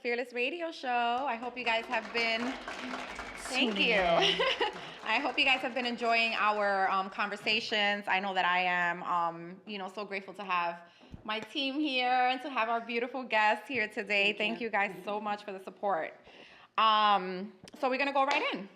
Fearless Radio Show. I hope you guys have been. Thank you. I hope you guys have been enjoying our conversations. I know that I am, so grateful to have my team here and to have our beautiful guests here today. Thank you guys so much for the support. So we're gonna go right in.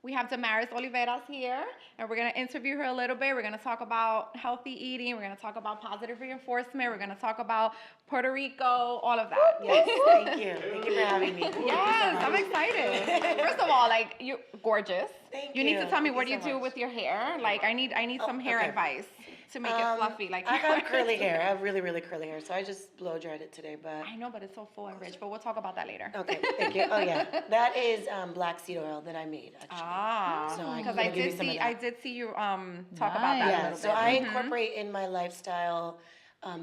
We have Damaris Oliveras here, and we're going to interview her a little bit. We're going to talk about healthy eating. We're going to talk about positive reinforcement. We're going to talk about Puerto Rico, all of that. Yes, thank you. Thank you for having me. Yes, I'm excited. First of all, like, you're gorgeous. Thank You need to tell me Thank what you you so do much. with your hair. Like, I need some hair okay. advice to make it fluffy. Like I have yours. curly hair. I have really, really curly hair, so I just blow dried it today. But I know, but it's so full and rich. But we'll talk about that later. okay, thank you. Oh yeah, that is black seed oil that I made actually. So Because I give you some of that. I did see you talk about that a Yeah, little so bit. I incorporate in my lifestyle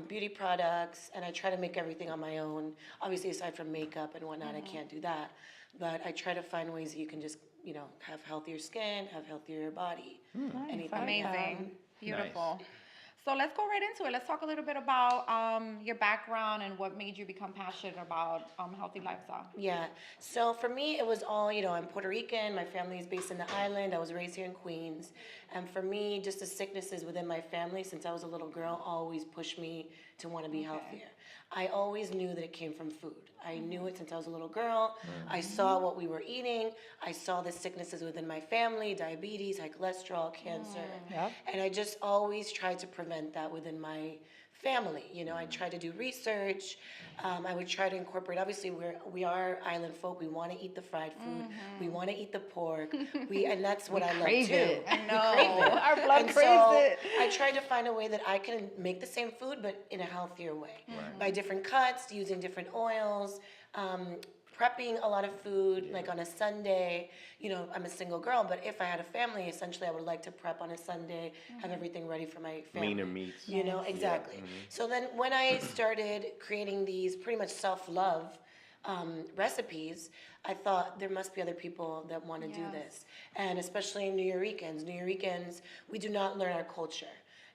beauty products, and I try to make everything on my own. Obviously, aside from makeup and whatnot, I can't do that. But I try to find ways that you can just, have healthier skin, have healthier body. Anything. Amazing. Beautiful. Nice. So let's go right into it. Let's talk a little bit about your background and what made you become passionate about healthy lifestyle. Yeah. So for me, it was all, I'm Puerto Rican. My family is based in the island. I was raised here in Queens. And for me, just the sicknesses within my family since I was a little girl always pushed me to want to be healthier. I always knew that it came from food. I knew it since I was a little girl. I saw what we were eating. I saw the sicknesses within my family, diabetes, high cholesterol, cancer. And I just always tried to prevent that within my family. I tried to do research. I would try to incorporate, obviously we are island folk. We want to eat the fried food. We want to eat the pork. And that's what I love too. It. I know. We crave it. Our blood and craves so it. I tried to find a way that I can make the same food, but in a healthier way. By different cuts, using different oils, prepping a lot of food, like on a Sunday. I'm a single girl, but if I had a family, essentially I would like to prep on a Sunday, have everything ready for my family. Leaner meats. Exactly. Yeah. So then when I started creating these pretty much self-love recipes, I thought there must be other people that want to do this. And especially New Yorkers, we do not learn our culture.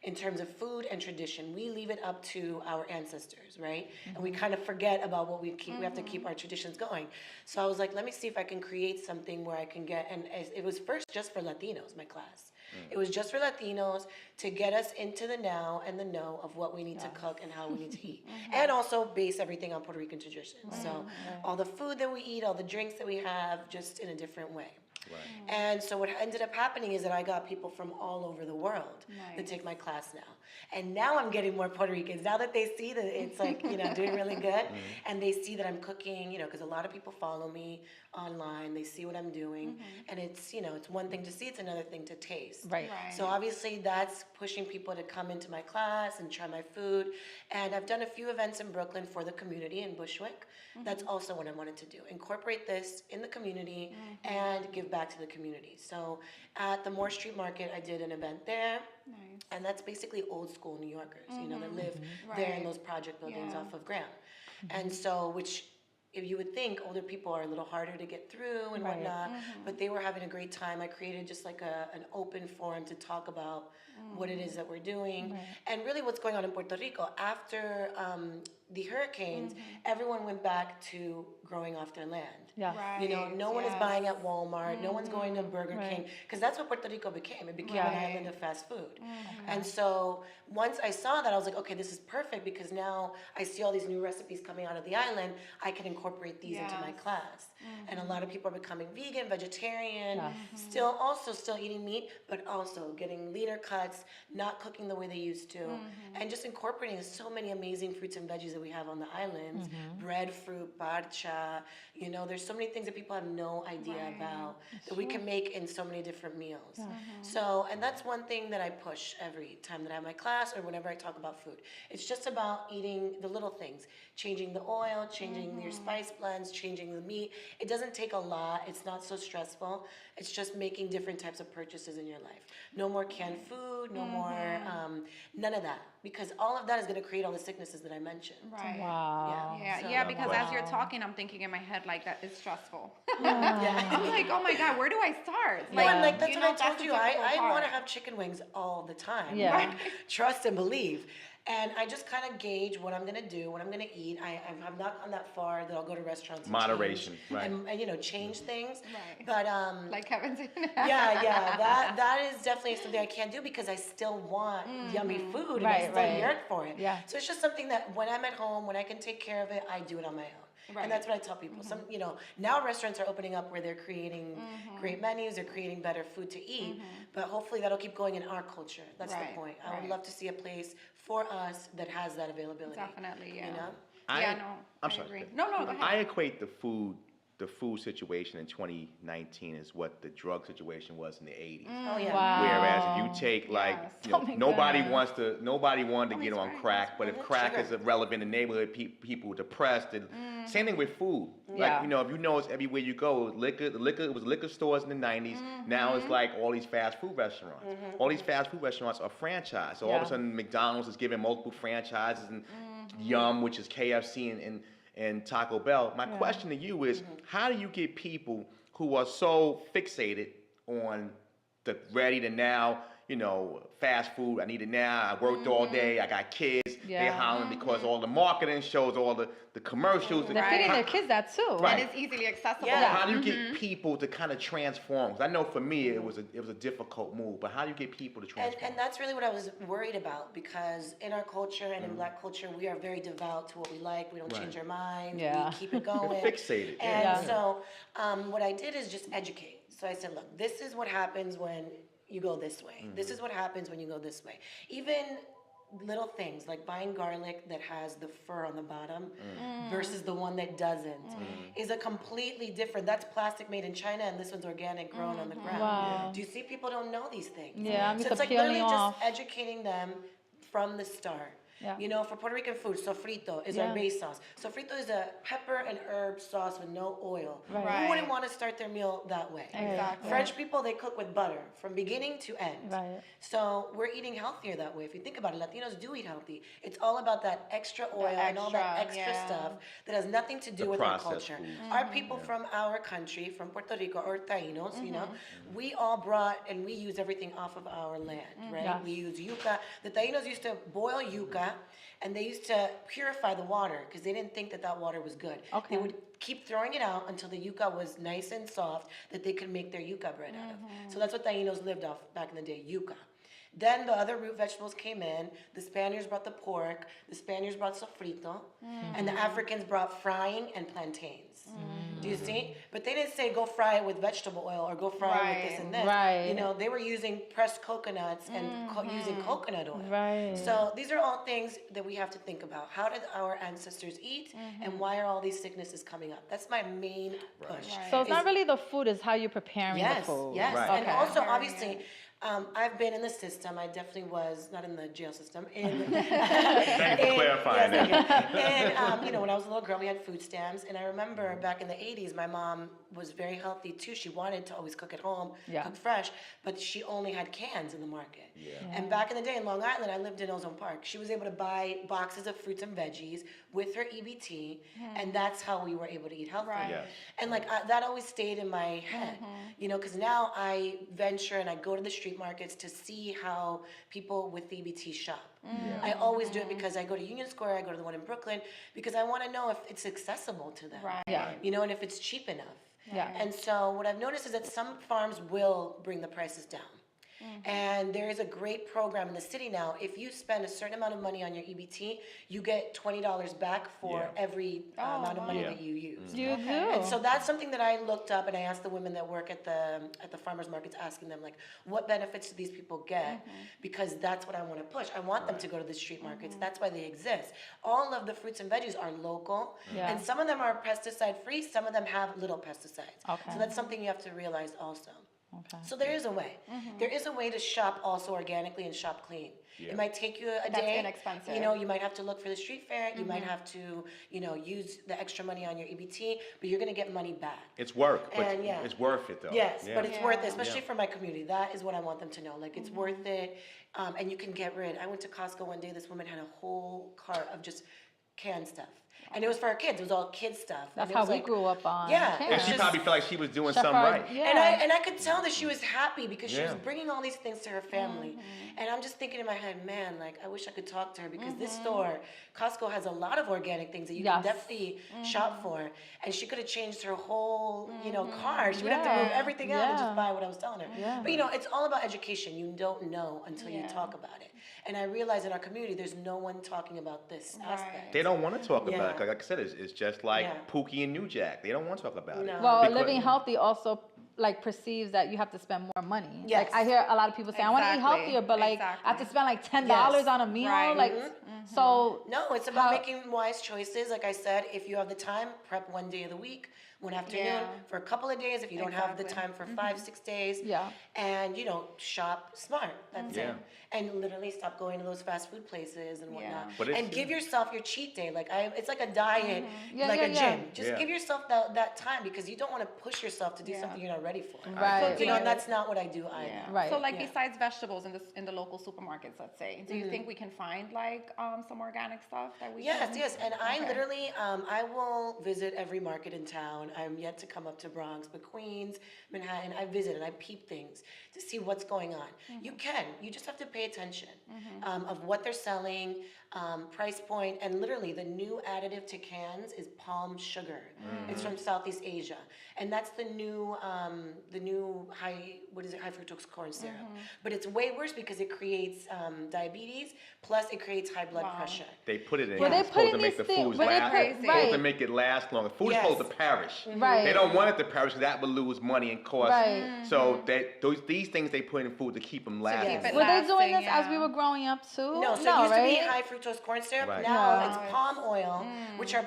In terms of food and tradition, we leave it up to our ancestors, right? And we kind of forget about what we keep. We have to keep our traditions going. So I was like, let me see if I can create something where I can get, and it was first just for Latinos, my class. It was just for Latinos to get us into the now and the know of what we need to cook and how we need to eat. And also base everything on Puerto Rican traditions. So all the food that we eat, all the drinks that we have, just in a different way. Right. And so what ended up happening is that I got people from all over the world that take my class now. And now I'm getting more Puerto Ricans. Now that they see that it's like, doing really good, and they see that I'm cooking, because a lot of people follow me online. They see what I'm doing. And it's, it's one thing to see, it's another thing to taste. Right. So obviously that's pushing people to come into my class and try my food. And I've done a few events in Brooklyn for the community in Bushwick. That's also what I wanted to do. Incorporate this in the community and give back to the community. So at the Moore Street Market, I did an event there. Nice. And that's basically old school New Yorkers, that live there in those project buildings off of Graham. And so, which if you would think older people are a little harder to get through and whatnot, but they were having a great time. I created just like an open forum to talk about what it is that we're doing and really what's going on in Puerto Rico. After the hurricanes, everyone went back to growing off their land. No one is buying at Walmart. No one's going to Burger King, because that's what Puerto Rico became. It became an island of fast food. And so once I saw that, I was like, okay, this is perfect, because now I see all these new recipes coming out of the island. I can incorporate these into my class. And a lot of people are becoming vegan, vegetarian, still eating meat, but also getting leaner cuts, not cooking the way they used to, and just incorporating so many amazing fruits and veggies that we have on the islands. Breadfruit, barcha, there's so many things that people have no idea about that we can make in so many different meals. So, and that's one thing that I push every time that I have my class or whenever I talk about food. It's just about eating the little things, changing the oil, changing your spice blends, changing the meat. It doesn't take a lot. It's not so stressful. It's just making different types of purchases in your life. No more canned food, no more, none of that. Because all of that is going to create all the sicknesses that I mentioned. Right. Wow. Yeah, because as you're talking, I'm thinking in my head, like, that is stressful. Yeah. I'm like, oh my God, where do I start? No, and like, that's what I that's told the you. difficult I part. want to have chicken wings all the time. Yeah. Right? Trust and believe. And I just kind of gauge what I'm gonna do, what I'm gonna eat. I've not gone that far that I'll go to restaurants. And Moderation, change, right? And you know, change things. Right. But Like Kevin's doing. yeah. That is definitely something I can't do because I still want yummy food and I still yearn for it. Yeah. So it's just something that when I'm at home, when I can take care of it, I do it on my own. Right. And that's what I tell people. Some, you know, now restaurants are opening up where they're creating great menus, they're creating better food to eat. But hopefully that'll keep going in our culture. That's the point. I would love to see a place for us that has that availability. Definitely, yeah. You know? I'm I sorry. agree. No, go ahead. I equate the food situation in 2019 is what the drug situation was in the 80s. Oh yeah. Wow. Whereas if you take like, Yes. you know, Oh my nobody wanted to get on right. crack, but if crack Sugar. is relevant in the neighborhood, people were depressed. And same thing with food. Yeah. Like, you know, if you know it's everywhere you go, it was liquor stores in the 90s. Now it's like all these fast food restaurants. All these fast food restaurants are franchised. So all of Yeah. a sudden McDonald's is giving multiple franchises and Yum, which is KFC and Taco Bell. My question to you is, how do you get people who are so fixated on the ready to now, you know, fast food, I need it now, I worked all day, I got kids, they're hollering because all the marketing shows, all the commercials. They're feeding their kids that too. Right. And it's easily accessible. Yeah. How do you get people to kind of transform? 'Cause I know for me it was a difficult move, but how do you get people to transform? And that's really what I was worried about because in our culture and in Black culture, we are very devout to what we like. We don't change our mind. Yeah. We keep it going. Fixated. And so what I did is just educate. So I said, look, this is what happens when you go this way. This is what happens when you go this way. Even little things like buying garlic that has the fur on the bottom versus the one that doesn't is a completely different. That's plastic made in China and this one's organic grown on the ground. Wow. Do you see people don't know these things? Yeah, I'm So it's like peeling literally off. just educating them from the start. Yeah. You know, for Puerto Rican food, sofrito is our base sauce. Sofrito is a pepper and herb sauce with no oil. Right. Who wouldn't want to start their meal that way? Exactly. French people, they cook with butter from beginning to end. Right. So we're eating healthier that way. If you think about it, Latinos do eat healthy. It's all about that extra oil and all that extra stuff that has nothing to do with our processed culture. foods. Our people from our country, from Puerto Rico or Taínos, you know, we all brought and we use everything off of our land, right? Yes. We use yuca. The Taínos used to boil yuca and they used to purify the water because they didn't think that that water was good. Okay. They would keep throwing it out until the yuca was nice and soft that they could make their yuca bread out of. So that's what Taínos lived off back in the day, yuca. Then the other root vegetables came in. The Spaniards brought the pork. The Spaniards brought sofrito. And the Africans brought frying and plantains. Do you see? But they didn't say go fry it with vegetable oil or go fry it with this and this. Right. You know, they were using pressed coconuts and using coconut oil. Right. So these are all things that we have to think about. How did our ancestors eat and why are all these sicknesses coming up? That's my main push. So it's not is- really the food, it's how you're preparing the Yes, food. yes. Right. And Okay. also, Very obviously, I've been in the system. I definitely was, not in the jail system. In, Thank you for clarifying that. and, you know, when I was a little girl, we had food stamps. And I remember back in the 80s, my mom was very healthy too. She wanted to always cook at home, Yeah. cook fresh, but she only had cans in the market. And back in the day in Long Island, I lived in Ozone Park. She was able to buy boxes of fruits and veggies with her EBT, and that's how we were able to eat healthy. Right. Yes. And like that always stayed in my head, you know, because now I venture and I go to the street markets to see how people with EBT shop. I always do it because I go to Union Square, I go to the one in Brooklyn, because I want to know if it's accessible to them, Right. Yeah. you know, and if it's cheap enough. Yeah. And so what I've noticed is that some farms will bring the prices down. And there is a great program in the city now. If you spend a certain amount of money on your EBT, you get $20 back for Yeah. every amount of money Yeah. that you use. You do. And so that's something that I looked up and I asked the women that work at the farmers markets, asking them like, what benefits do these people get? Because that's what I want to push. I want them to go to the street markets. That's why they exist. All of the fruits and veggies are local, Yeah. and some of them are pesticide free. Some of them have little pesticides. Okay. So that's something you have to realize also. Okay. So there is a way. There is a way to shop also organically and shop clean. Yeah. It might take you a That's day. inexpensive. You know, you might have to look for the street fair. You might have to, you know, use the extra money on your EBT, but you're going to get money back. It's work, but And, yeah. it's worth it though. Yes, Yeah. but it's worth it, Yeah. especially for my community. That is what I want them to know. Like, it's worth it, and you can get rid. I went to Costco one day. This woman had a whole cart of just canned stuff. And it was for our kids. It was all kids stuff. That's and it how was we like, grew up on. Yeah. And It's she just- probably felt like she was doing Chef something Art, right. yeah. And I could tell that she was happy because she was Yeah. bringing all these things to her family. And I'm just thinking in my head, man, like I wish I could talk to her because this store, Costco, has a lot of organic things that you can Yes. definitely shop for. And she could have changed her whole, card. She would have to Yeah. move everything out and just Yeah. buy what I was telling her. Yeah. But it's all about education. You don't know until you talk about it. And I realize in our community, there's no one talking about this aspect. They don't want to talk Yeah. about it. Like I said, it's just like Yeah. Pookie and New Jack. They don't want to talk about it. No. Well, Because- living healthy also perceives that you have to spend more money. Yes. Like I hear a lot of people say, I want to eat Exactly. healthier, but like I have to spend like $10 Yes. on a meal. Right. Like so No, it's about How- making wise choices. Like I said, if you have the time, prep one day of the week, one afternoon, Yeah. for a couple of days. If you don't have the Exactly. time for 5-6 days, Yeah. and shop smart. That's Yeah. it. And literally stop going to those fast food places and whatnot. Yeah. But it's- And give yourself your cheat day. It's like a diet, Yeah, like yeah, a yeah. gym. Just Yeah. give yourself that time because you don't want to push yourself to do Yeah. something you're not ready for. Right. And that's not what I do either. Yeah. Right. So like Yeah. besides vegetables in the local supermarkets, let's say, do you think we can find like some organic stuff that we Yes, can? yes, and I Okay. literally, I will visit every market in town. I'm yet to come up to Bronx, but Queens, Manhattan, I visit and I peep things to see what's going on. You just have to pay attention of what they're selling, price point, and literally the new additive to cans is palm sugar. It's from Southeast Asia, and that's the new high fructose corn syrup. But it's way worse because it creates diabetes, plus it creates high blood pressure. They put it in. But they It's put supposed in to make these the things- foods but they last. put- It's supposed to right. make it last longer. Food is Yes. supposed to perish. Right. They don't want it to perish because that would lose money and cost. Right. So these things they put in food to keep them lasting. keep it were they doing lasting, this as we yeah. were growing up too? No, so it used to be right? high fructose corn syrup. Right. Now No. it's palm oil, which are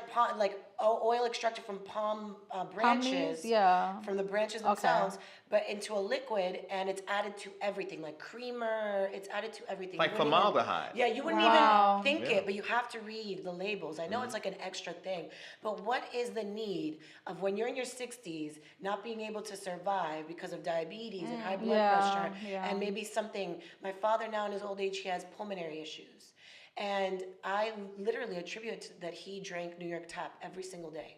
oil extracted from palm branches. Yeah. From the branches themselves, but into a liquid, and it's added to everything, like creamer. It's added to everything. Like You wouldn't even- formaldehyde. Yeah, you wouldn't Wow. even think Yeah. it, but you have to read the labels. I know it's like an extra thing, but what is the need of when you're in your 60s not being able to survive because of diabetes and high blood Yeah, pressure, yeah. and maybe something? My father now in his old age, he has pulmonary issues. And I literally attribute it to that he drank New York Tap every single day.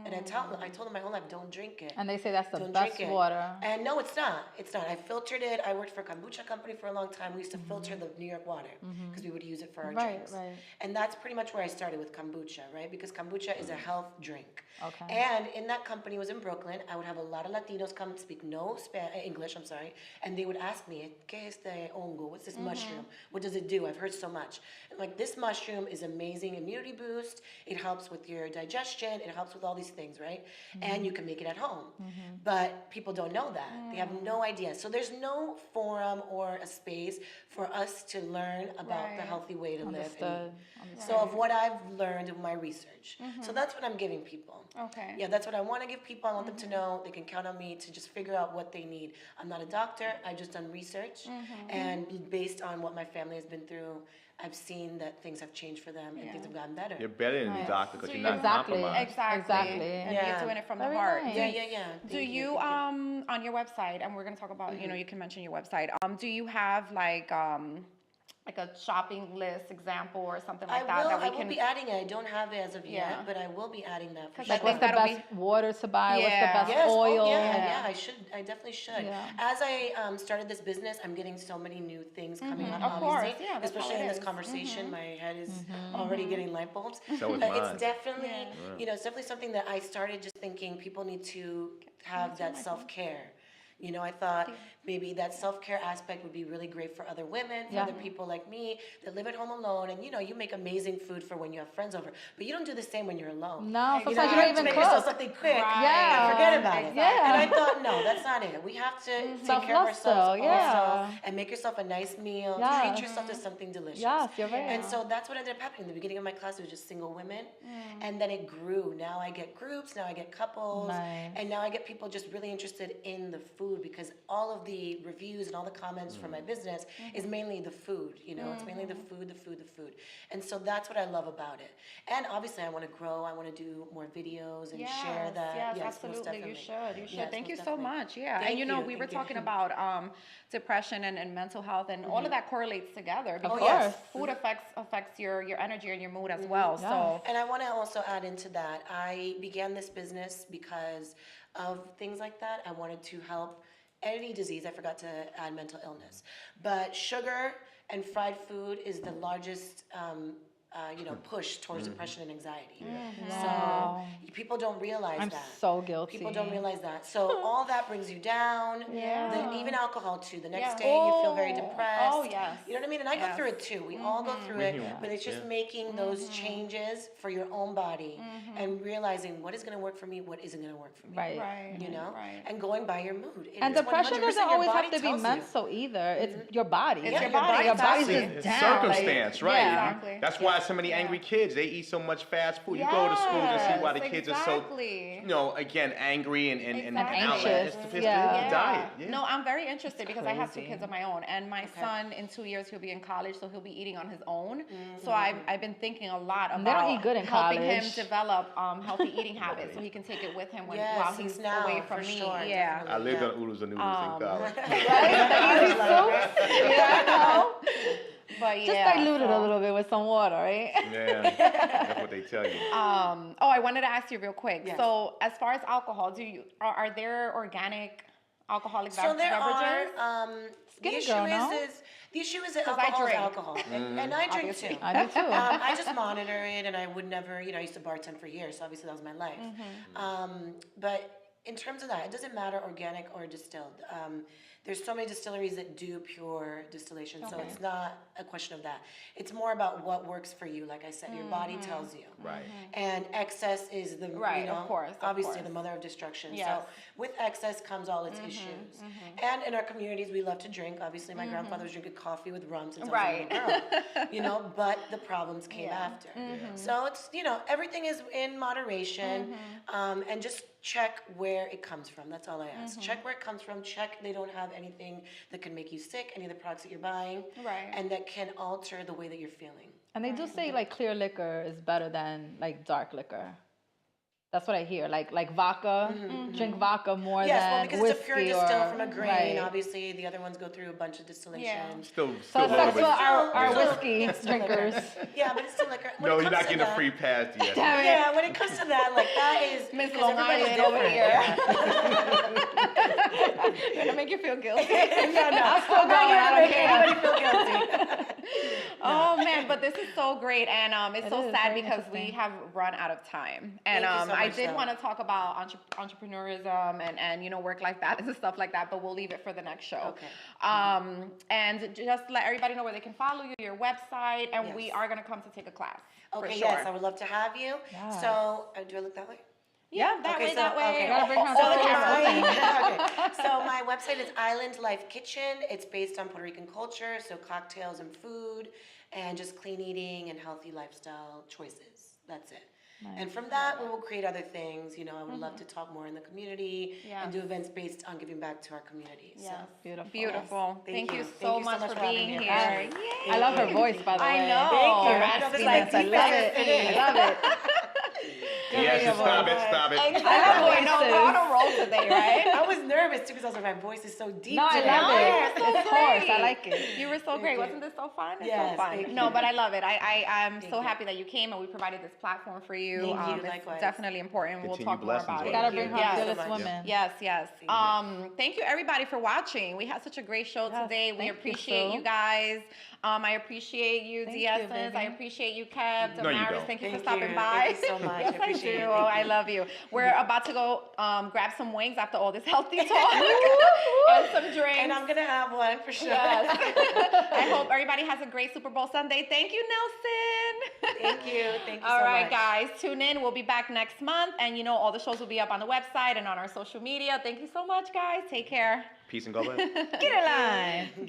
And I told him my whole life, don't drink it. And they say that's the Don't best drink it. water. And no, it's not. It's not. I filtered it. I worked for a kombucha company for a long time. We used to filter the New York water because we would use it for our Right, drinks. right. And that's pretty much where I started with kombucha, right? Because kombucha is a health drink. Okay. And in that company, it was in Brooklyn. I would have a lot of Latinos come speak no English, I'm sorry. And they would ask me, ¿Qué es este hongo? What's this mushroom? What does it do? I've heard so much. And like, this mushroom is amazing immunity boost. It helps with your digestion. It helps with all these things, right? And you can make it at home. But people don't know that. They have no idea. So there's no forum or a space for us to learn about the Right. healthy way to live. Understood. So of what I've learned in my research. So that's what I'm giving people. Okay. Yeah, that's what I want to give people. I want them to know they can count on me to just figure out what they need. I'm not a doctor. I've just done research. And based on what my family has been through, I've seen that things have changed for them and things have gotten better. You're better than the Right. doctor because So you're not Exactly. compromised. Exactly. And Yeah. you're doing it from Very the heart. nice. Yeah. Do Thank you thank on your website, and we're gonna talk about, you can mention your website. Do you have like a shopping list example or something like that I we will can be adding it. I don't have it as of Yeah. yet, but I will be adding that for 'Cause sure. I Like think what's the that'll best water to buy? What's the Yeah. best Yes, oil? yeah, I definitely should. Yeah. As I started this business, I'm getting so many new things coming up, Of course, obviously. yeah, that's how especially it in this is. conversation, my head is already getting light bulbs. So is But mine. it's definitely, Yeah. it's definitely something that I started just thinking people need to have that self-care. I thought maybe that self-care aspect would be really great for other women, for Yeah. other people like me that live at home alone. And, you make amazing food for when you have friends over. But you don't do the same when you're alone. No, sometimes you have don't to even make yourself cook. something quick Yeah. and forget about it. Yeah. And I thought, no, that's not it. We have to take care of Self-love ourselves still, yeah. also and make yourself a nice meal. Yeah. Treat yourself to something delicious. Yes, you're right. And so that's what ended up happening. In the beginning of my class, it was just single women. And then it grew. Now I get groups, now I get couples. Nice. And now I get people just really interested in the food food, because all of the reviews and all the comments from my business is mainly the food, you know, it's mainly the food. And so that's what I love about it. And obviously I want to grow, I want to do more videos and share that. Yes, Yes, most absolutely. You definitely. should. Yes, Thank you most so definitely. much. Yeah. Thank And you know, you, we were thank you. talking about depression and mental health, and all of that correlates together because yes. food affects your energy and your mood as well. Yes. So And I want to also add into that, I began this business because of things like that. I wanted to help any disease. I forgot to add mental illness. But sugar and fried food is the largest push towards depression and anxiety. Wow. So people don't realize I'm that. so guilty. People don't realize that. So all that brings you down. Yeah. Even alcohol too. The next Yeah. day you feel very depressed. Oh, yes. You know what I mean? And I go Yes. through it too. We all go through it. human. But it's just making those changes for your own body and realizing what is going to work for me, what isn't going to work for me. Right. right. You know? Right. And going by your mood. And It's depression 100% doesn't your always body have to be tells you. mental either. It's your body. It's Yeah, your body. Your body's Exactly. just It's down. like- circumstance, right? Yeah. Exactly. That's why so many angry kids, they eat so much fast food. You go to schools and see why the kids are so, exactly. again, angry and Exactly. outlet. Anxious, It's yeah. the diet. Yeah. No, I'm very interested because I have two crazy. kids of my own, and my son in 2 years he'll be in college, so he'll be eating on his own. So I've been thinking a lot And they don't about eat good in helping him college. develop healthy eating habits, so he can take it with him Yes, while since he's now, away from for me. sure, Yeah. definitely. I lived on oodles and noodles in college. Right? The easy soups. Yeah, no. But Just yeah, dilute it so- a little bit with some water, right? Yeah, that's what they tell you. I wanted to ask you real quick. Yes. So, as far as alcohol, are there organic alcoholic So there beverages? are. Skinny the issue girl, no? the issue is that 'Cause I alcohol is drink. alcohol, and I drink too. I do too. I just monitor it, and I would never, I used to bartend for years, so obviously that was my life. But in terms of that, it doesn't matter organic or distilled. There's so many distilleries that do pure distillation, so it's not a question of that. It's more about what works for you. Like I said, your body tells you. Right. And excess is the Right, of course, of obviously course. the mother of destruction. Yes. So with excess comes all its issues. And in our communities, we love to drink. Obviously, my grandfather was drinking coffee with rum since I was a little girl. But the problems came after. So it's everything is in moderation, and just check where it comes from. That's all I ask. Check where it comes from. Check they don't have anything that can make you sick, any of the products that you're buying, and that can alter the way that you're feeling. And they do say like clear liquor is better than like dark liquor. That's what I hear. Like vodka, drink vodka more Yes, well, than because whiskey it's a pure distill or from a grain. right. Obviously, the other ones go through a bunch of distillation. Still So a little that's bit. what our Still- whiskey it's still liquor. drinkers. Yeah, but it's still liquor. When No, it you're comes not to getting a that- free pass yet. Damn it. Yeah, when it comes to that, like that is Miss because Long everybody's Island over different. here. Yeah. Gonna make you feel guilty. I'm still going, I don't care. Anybody feel guilty? Oh man, but this is so great, and it's It so is sad very because we interesting. have run out of time. And Thank you so I much, did though. want to talk about entrepreneurism and work-life balance and stuff like that, but we'll leave it for the next show. Okay. And just let everybody know where they can follow you, your website, and we Yes. are gonna come to take a class. Okay, for sure. yes, I would love to have you. Yes. So, do I look that way? Yeah, that Okay, way, that way. okay. Gotta bring her Oh, to the yeah. camera. Okay. So my website is Island Life Kitchen. It's based on Puerto Rican culture, so cocktails and food, and just clean eating and healthy lifestyle choices. That's it. And from that, we will create other things. I would love to talk more in the community Yes. and do events based on giving back to our community. So. Yes. Beautiful. Beautiful. Yes. Thank you Thank so you much for having being me. here. I love her voice, by the way. I know. Thank you. Her I know, it's like raspiness. I love it. defense. I love it. Yes, stop it. Exactly. No, we're on a roll today, right? I was nervous too because I was like, my voice is so deep. No, I today. love it. You're so It's hoarse. I great. like it. You were so great. you. Wasn't this so fun? It's Yes, so fun. thank No, you. but I love it. I'm so you. happy that you came and we provided this platform for you. Thank you, It's likewise. definitely important. We'll Continue talk more blessings about on it. We gotta Thank bring you. her Yes, to so this much. woman. Yes. Thank you everybody for watching. We had such a great show Yes, today. We thank you, appreciate Sue. you guys. I appreciate you, Thank you, D'Essence. I baby. appreciate you, Kev. No, you Damaris, don't. thank you for Thank stopping you. by. Thank you so much. Yes, I appreciate do. it. Thank I you. love you. We're about to go grab some wings after all this healthy talk and some drinks. And I'm gonna have one for sure. Yes. I hope everybody has a great Super Bowl Sunday. Thank you, Nelson. Thank you. Thank you All so right, much. guys, tune in. We'll be back next month. And all the shows will be up on the website and on our social media. Thank you so much, guys. Take care. Peace and God bless. Get in line.